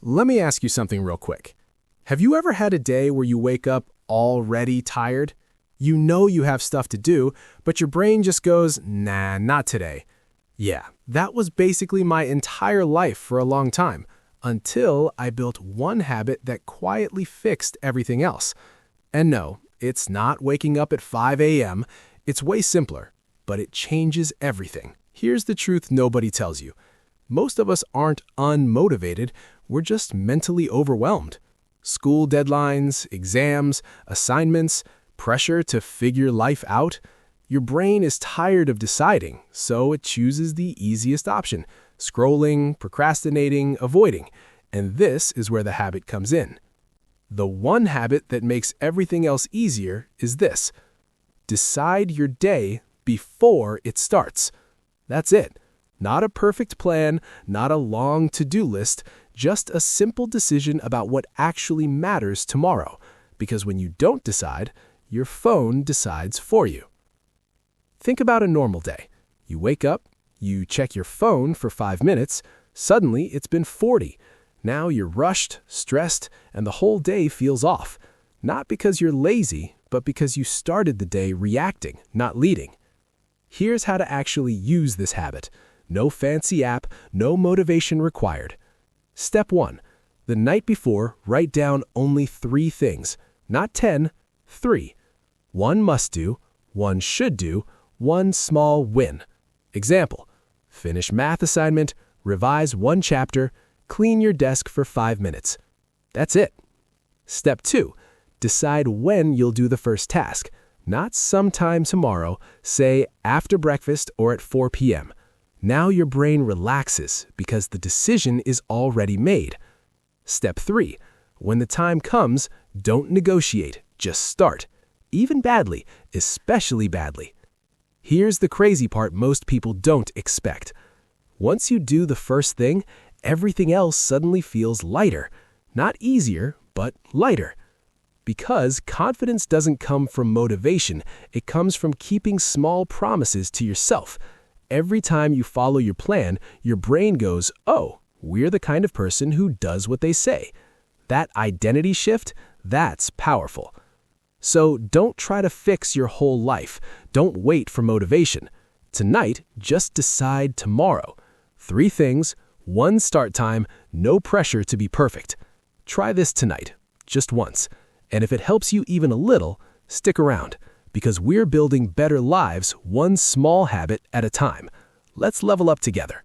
Let me ask you something real quick. Have you ever had a day where you wake up already tired? You know you have stuff to do, but your brain just goes, nah, not today. Yeah, that was basically my entire life for a long time, until I built one habit that quietly fixed everything else. And no, it's not waking up at 5 a.m. It's way simpler, but it changes everything. Here's the truth nobody tells you. Most of us aren't unmotivated, we're just mentally overwhelmed. School deadlines, exams, assignments, pressure to figure life out. Your brain is tired of deciding, so it chooses the easiest option, scrolling, procrastinating, avoiding. And this is where the habit comes in. The one habit that makes everything else easier is this. Decide your day before it starts. That's it. Not a perfect plan, not a long to-do list, just a simple decision about what actually matters tomorrow. Because when you don't decide, your phone decides for you. Think about a normal day. You wake up, you check your phone for 5 minutes, suddenly it's been 40. Now you're rushed, stressed, and the whole day feels off. Not because you're lazy, but because you started the day reacting, not leading. Here's how to actually use this habit. No fancy app, no motivation required. Step 1. The night before, write down only 3 things. Not 10, 3. 1 must do, 1 should do, 1 small win. Example, finish math assignment, revise 1 chapter, clean your desk for 5 minutes. That's it. Step 2. Decide when you'll do the first task. Not sometime tomorrow, say after breakfast or at 4 p.m. Now your brain relaxes because the decision is already made. Step 3. When the time comes, don't negotiate, just start. Even badly, especially badly. Here's the crazy part most people don't expect. Once you do the first thing, everything else suddenly feels lighter. Not easier, but lighter. Because confidence doesn't come from motivation, it comes from keeping small promises to yourself. Every time you follow your plan, your brain goes, oh, we're the kind of person who does what they say. That identity shift, that's powerful. So don't try to fix your whole life. Don't wait for motivation. Tonight, just decide tomorrow. 3 things, 1 start time, no pressure to be perfect. Try this tonight, just once. And if it helps you even a little, stick around. Because we're building better lives one small habit at a time. Let's level up together.